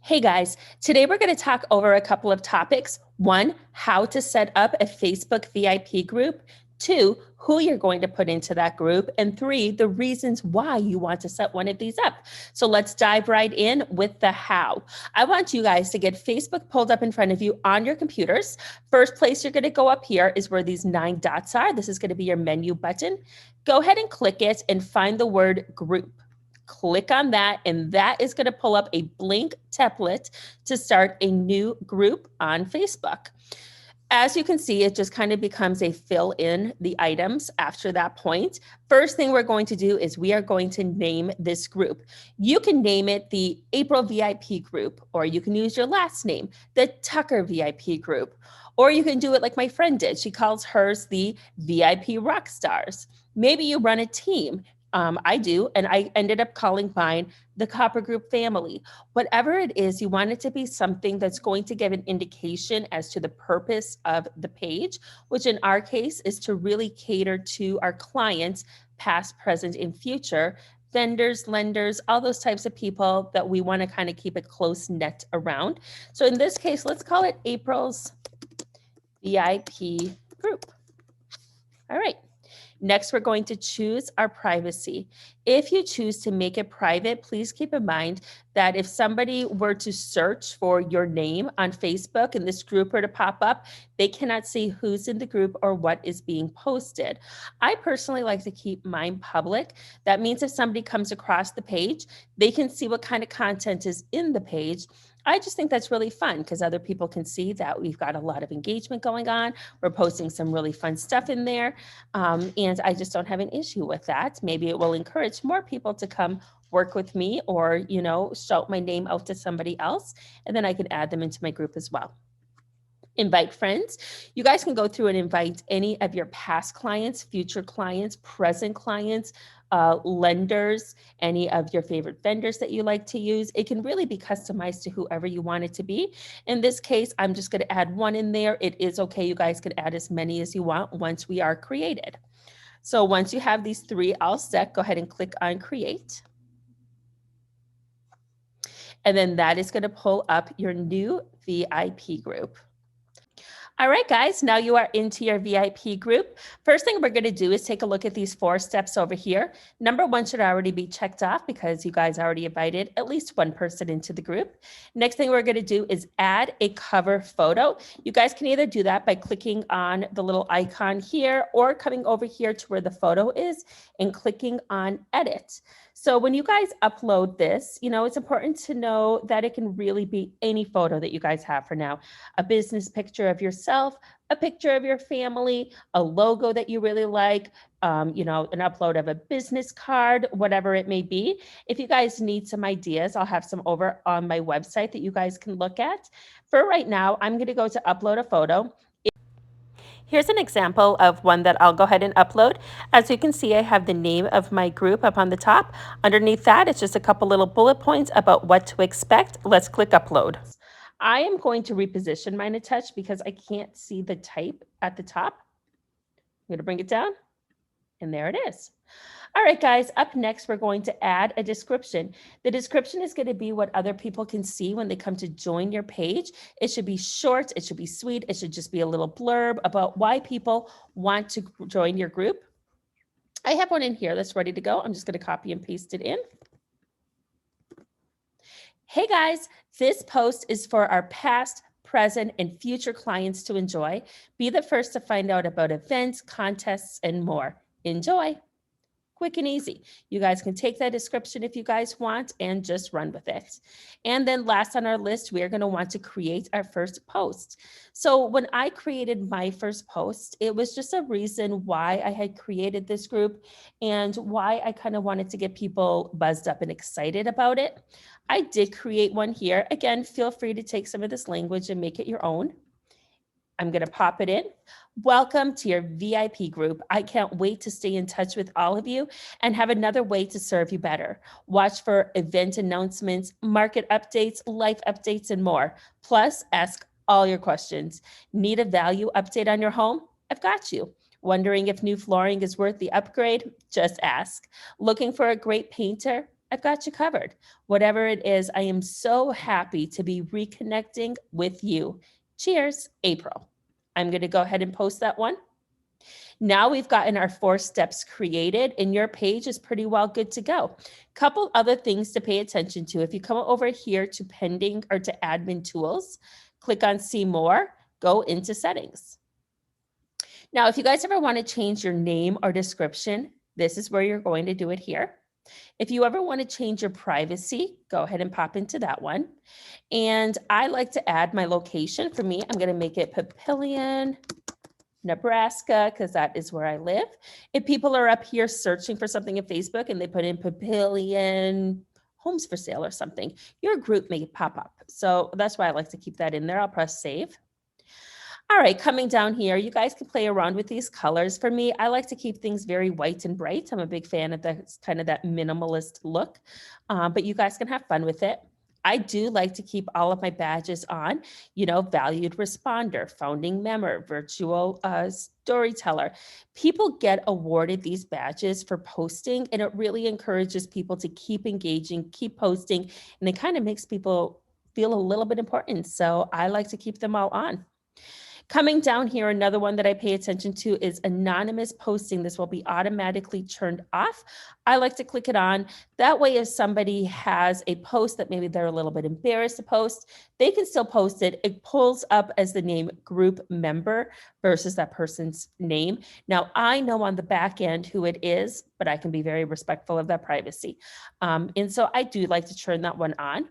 Hey guys, today we're going to talk over a couple of topics. One, how to set up a Facebook VIP group. Two, who you're going to put into that group. And three, the reasons why you want to set one of these up. So let's dive right in with the how. I want you guys to get Facebook pulled up in front of you on your computers. First place you're going to go up here is where these 9 dots are. This is going to be your menu button. Go ahead and click it and find the word group. Click on that, and that is going to pull up a blank template to start a new group on Facebook. As you can see, it just kind of becomes a fill in the items after that point. First thing we're going to do is we are going to name this group. You can name it the April VIP group, or you can use your last name, the Tucker VIP group, or you can do it like my friend did. She calls hers the VIP Rock Stars. Maybe you run a team. I do, and I ended up calling mine the Copper Group family. Whatever it is, you want it to be something that's going to give an indication as to the purpose of the page, which in our case is to really cater to our clients, past, present, and future, vendors, lenders, all those types of people that we want to kind of keep a close net around. So in this case, let's call it April's VIP group. All right. Next, we're going to choose our privacy. If you choose to make it private, please keep in mind that if somebody were to search for your name on Facebook and this group were to pop up, they cannot see who's in the group or what is being posted. I personally like to keep mine public. That means if somebody comes across the page, they can see what kind of content is in the page. I just think that's really fun because other people can see that we've got a lot of engagement going on. We're posting some really fun stuff in there. And I just don't have an issue with that. Maybe it will encourage more people to come work with me or, shout my name out to somebody else. And then I can add them into my group as well. Invite friends. You guys can go through and invite any of your past clients, future clients, present clients, lenders, any of your favorite vendors that you like to use. It can really be customized to whoever you want it to be. In this case, I'm just going to add one in there. It is okay. You guys can add as many as you want once we are created. So once you have these 3 all set, go ahead and click on create. And then that is going to pull up your new VIP group. All right, guys, now you are into your VIP group. First thing we're going to do is take a look at these 4 steps over here. Number 1 should already be checked off because you guys already invited at least 1 person into the group. Next thing we're going to do is add a cover photo. You guys can either do that by clicking on the little icon here or coming over here to where the photo is and clicking on edit. So when you guys upload this, it's important to know that it can really be any photo that you guys have for now. A business picture of yourself, a picture of your family, a logo that you really like, an upload of a business card, whatever it may be. If you guys need some ideas, I'll have some over on my website that you guys can look at. For right now, I'm going to go to upload a photo. Here's an example of one that I'll go ahead and upload. As you can see, I have the name of my group up on the top. Underneath that, it's just a couple little bullet points about what to expect. Let's click upload. I am going to reposition mine a touch because I can't see the type at the top. I'm going to bring it down, and there it is. All right, guys, up next, we're going to add a description. The description is going to be what other people can see when they come to join your page. It should be short. It should be sweet. It should just be a little blurb about why people want to join your group. I have one in here that's ready to go. I'm just going to copy and paste it in. Hey, guys, this post is for our past, present, and future clients to enjoy. Be the first to find out about events, contests, and more. Enjoy. Quick and easy. You guys can take that description if you guys want and just run with it. And then last on our list, we are going to want to create our first post. So when I created my first post, it was just a reason why I had created this group and why I kind of wanted to get people buzzed up and excited about it. I did create one here. Again, feel free to take some of this language and make it your own. I'm going to pop it in. Welcome to your VIP group. I can't wait to stay in touch with all of you and have another way to serve you better. Watch for event announcements, market updates, life updates, and more. Plus, ask all your questions. Need a value update on your home? I've got you. Wondering if new flooring is worth the upgrade? Just ask. Looking for a great painter? I've got you covered. Whatever it is, I am so happy to be reconnecting with you. Cheers, April. I'm going to go ahead and post that one. Now we've gotten our 4 steps created and your page is pretty well good to go. Couple other things to pay attention to. If you come over here to pending or to admin tools, click on see more, go into settings. Now, if you guys ever want to change your name or description, this is where you're going to do it here. If you ever want to change your privacy, go ahead and pop into that one. And I like to add my location. For me, I'm going to make it Papillion, Nebraska, because that is where I live. If people are up here searching for something in Facebook and they put in Papillion homes for sale or something, your group may pop up. So that's why I like to keep that in there. I'll press save. All right, coming down here, you guys can play around with these colors. For me, I like to keep things very white and bright. I'm a big fan of that kind of that minimalist look, but you guys can have fun with it. I do like to keep all of my badges on, valued responder, founding member, virtual storyteller. People get awarded these badges for posting, and it really encourages people to keep engaging, keep posting, and it kind of makes people feel a little bit important. So I like to keep them all on. Coming down here, another one that I pay attention to is anonymous posting. This will be automatically turned off. I like to click it on. That way, if somebody has a post that maybe they're a little bit embarrassed to post, they can still post it. It pulls up as the name group member versus that person's name. Now, I know on the back end who it is, but I can be very respectful of that privacy. And so I do like to turn that one on.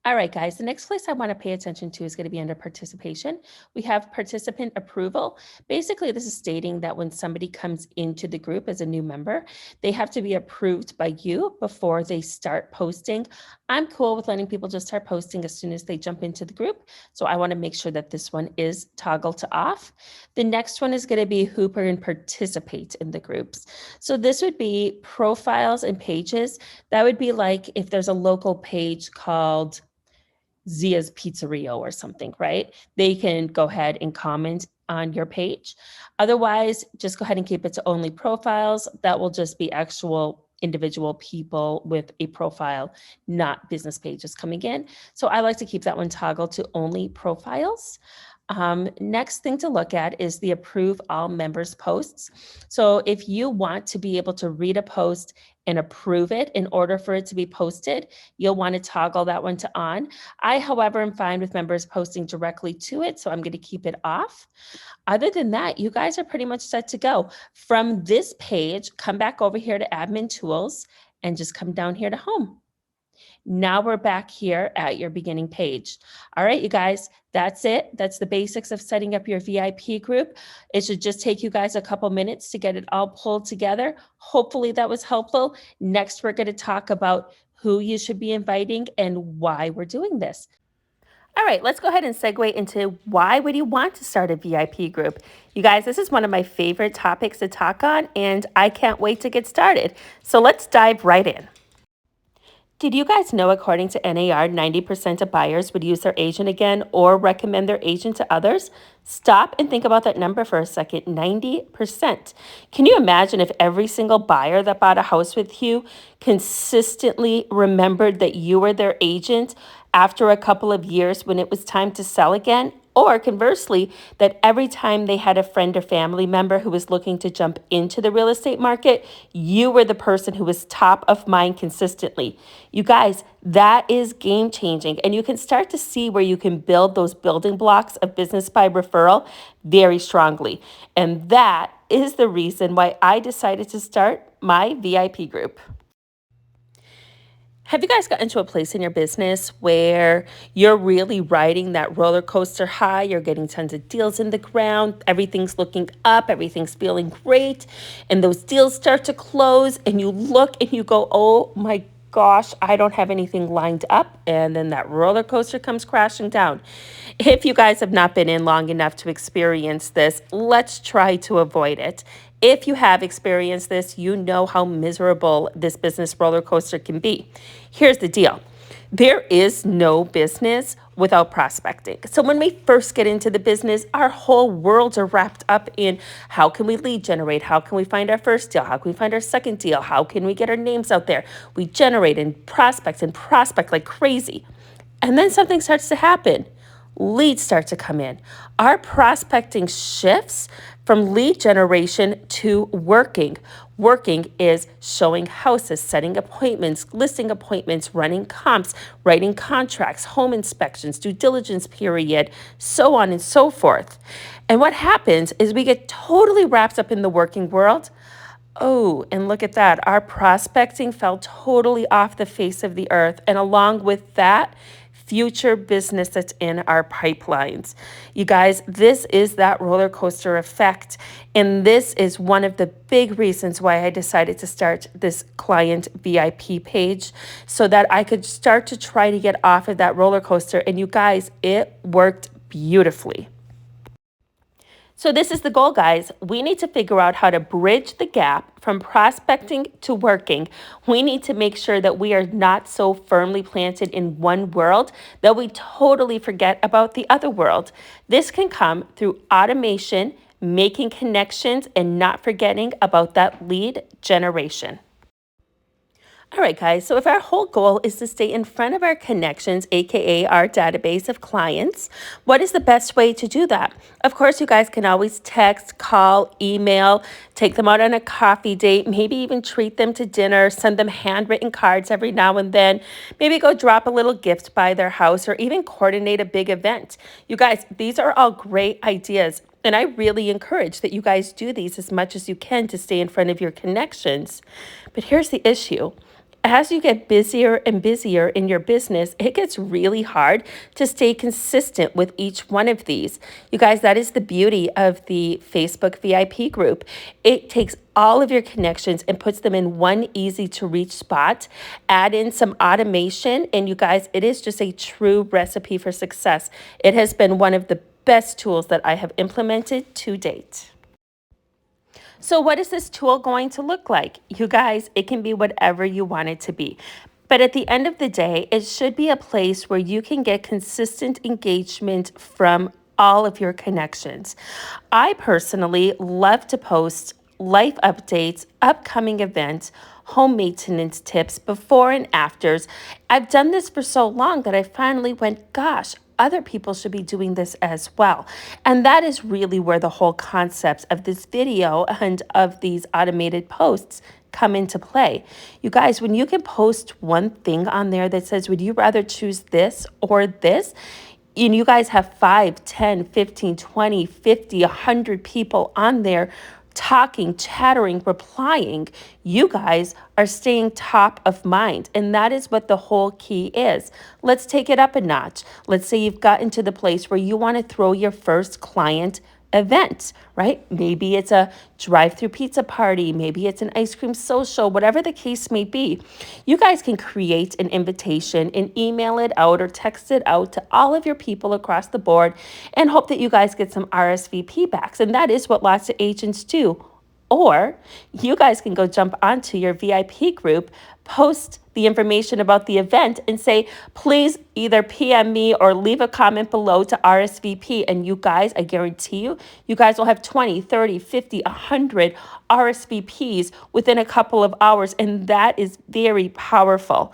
All right, guys, the next place I want to pay attention to is going to be under participation. We have participant approval. Basically, this is stating that when somebody comes into the group as a new member, they have to be approved by you before they start posting. I'm cool with letting people just start posting as soon as they jump into the group. So I want to make sure that this one is toggled to off. The next one is going to be who can participate in the groups. So this would be profiles and pages. That would be like if there's a local page called Zia's Pizzeria or something, right? They can go ahead and comment on your page. Otherwise, just go ahead and keep it to only profiles. That will just be actual individual people with a profile, not business pages coming in. So I like to keep that one toggled to only profiles. Next thing to look at is the approve all members posts. So if you want to be able to read a post and approve it in order for it to be posted, you'll want to toggle that one to on. I, however, am fine with members posting directly to it, so I'm going to keep it off. Other than that, you guys are pretty much set to go. From this page, come back over here to admin tools and just come down here to home. Now we're back here at your beginning page. All right, you guys, that's it. That's the basics of setting up your VIP group. It should just take you guys a couple minutes to get it all pulled together. Hopefully that was helpful. Next, we're going to talk about who you should be inviting and why we're doing this. All right, let's go ahead and segue into why would you want to start a VIP group? You guys, this is one of my favorite topics to talk on, and I can't wait to get started. So let's dive right in. Did you guys know, according to NAR, 90% of buyers would use their agent again or recommend their agent to others? Stop and think about that number for a second. 90%. Can you imagine if every single buyer that bought a house with you consistently remembered that you were their agent after a couple of years when it was time to sell again? Or conversely, that every time they had a friend or family member who was looking to jump into the real estate market, you were the person who was top of mind consistently. You guys, that is game changing. And you can start to see where you can build those building blocks of business by referral very strongly. And that is the reason why I decided to start my VIP group. Have you guys gotten to a place in your business where you're really riding that roller coaster high? You're getting tons of deals in the ground. Everything's looking up. Everything's feeling great. And those deals start to close and you look and you go, oh my gosh, I don't have anything lined up. And then that roller coaster comes crashing down. If you guys have not been in long enough to experience this, let's try to avoid it. If you have experienced this, you know how miserable this business roller coaster can be. Here's the deal. There is no business without prospecting. So when we first get into the business, our whole worlds are wrapped up in how can we lead generate? How can we find our first deal? How can we find our second deal? How can we get our names out there? We generate and prospect like crazy. And then something starts to happen. Leads start to come in. Our prospecting shifts from lead generation to working. Working is showing houses, setting appointments, listing appointments, running comps, writing contracts, home inspections, due diligence period, so on and so forth. And what happens is we get totally wrapped up in the working world. Oh, and look at that. Our prospecting fell totally off the face of the earth. And along with that, future business that's in our pipelines. You guys, this is that roller coaster effect. And this is one of the big reasons why I decided to start this client VIP page so that I could start to try to get off of that roller coaster. And you guys, it worked beautifully. So this is the goal, guys. We need to figure out how to bridge the gap from prospecting to working. We need to make sure that we are not so firmly planted in one world that we totally forget about the other world. This can come through automation, making connections, and not forgetting about that lead generation. All right, guys, so if our whole goal is to stay in front of our connections, aka our database of clients, what is the best way to do that? Of course, you guys can always text, call, email, take them out on a coffee date, maybe even treat them to dinner, send them handwritten cards every now and then, maybe go drop a little gift by their house, or even coordinate a big event. You guys, these are all great ideas. And I really encourage that you guys do these as much as you can to stay in front of your connections. But here's the issue. As you get busier and busier in your business, it gets really hard to stay consistent with each one of these. You guys, that is the beauty of the Facebook VIP group. It takes all of your connections and puts them in one easy to reach spot. Add in some automation, and you guys, it is just a true recipe for success. It has been one of the best tools that I have implemented to date. So what is this tool going to look like? You guys, it can be whatever you want it to be. But at the end of the day, it should be a place where you can get consistent engagement from all of your connections. I personally love to post life updates, upcoming events, home maintenance tips, before and afters. I've done this for so long that I finally went, gosh, other people should be doing this as well. And that is really where the whole concepts of this video and of these automated posts come into play. You guys, when you can post one thing on there that says, would you rather choose this or this? And you guys have 5, 10, 15, 20, 50, 100 people on there talking, chattering, replying, you guys are staying top of mind. And that is what the whole key is. Let's take it up a notch. Let's say you've gotten to the place where you want to throw your first client event, right? Maybe it's a drive-through pizza party, maybe it's an ice cream social, whatever the case may be. You guys can create an invitation and email it out or text it out to all of your people across the board and hope that you guys get some RSVP backs. And that is what lots of agents do. Or you guys can go jump onto your VIP group, post the information about the event and say, please either PM me or leave a comment below to RSVP. And you guys, I guarantee you, you guys will have 20, 30, 50, 100 RSVPs within a couple of hours. And that is very powerful.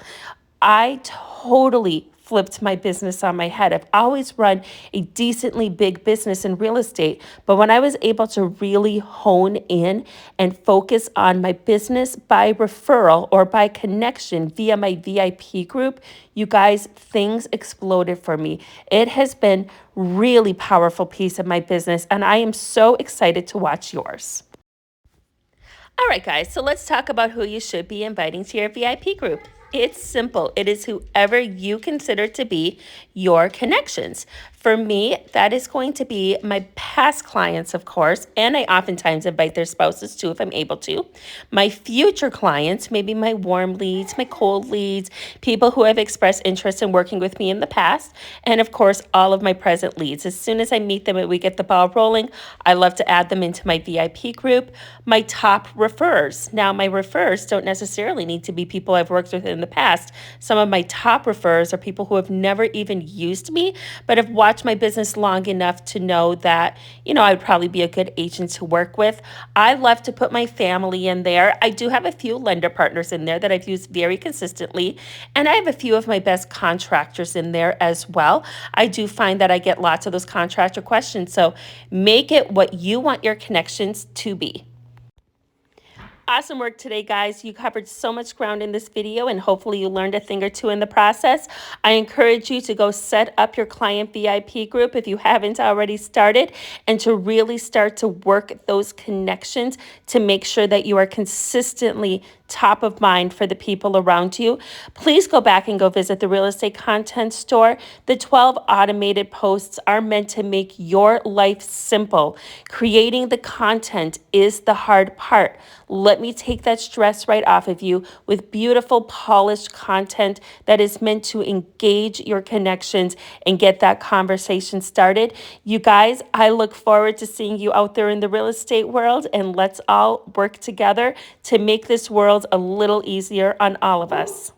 I totally flipped my business on my head. I've always run a decently big business in real estate, but when I was able to really hone in and focus on my business by referral or by connection via my VIP group, you guys, things exploded for me. It has been really powerful piece of my business, and I am so excited to watch yours. All right, guys, so let's talk about who you should be inviting to your VIP group. It's simple. It is whoever you consider to be your connections. For me, that is going to be my past clients, of course, and I oftentimes invite their spouses too if I'm able to. My future clients, maybe my warm leads, my cold leads, people who have expressed interest in working with me in the past, and of course, all of my present leads. As soon as I meet them and we get the ball rolling, I love to add them into my VIP group. My top referrers. Now, my referrers don't necessarily need to be people I've worked with in the past, some of my top referrers are people who have never even used me, but have watched my business long enough to know that, I would probably be a good agent to work with. I love to put my family in there. I do have a few lender partners in there that I've used very consistently, and I have a few of my best contractors in there as well. I do find that I get lots of those contractor questions, so make it what you want your connections to be. Awesome work today, guys. You covered so much ground in this video, and hopefully you learned a thing or two in the process. I encourage you to go set up your client VIP group if you haven't already started, and to really start to work those connections to make sure that you are consistently top of mind for the people around you. Please go back and go visit the Real Estate Content Store. The 12 automated posts are meant to make your life simple. Creating the content is the hard part. Let me take that stress right off of you with beautiful, polished content that is meant to engage your connections and get that conversation started. You guys, I look forward to seeing you out there in the real estate world, and let's all work together to make this world a little easier on all of us.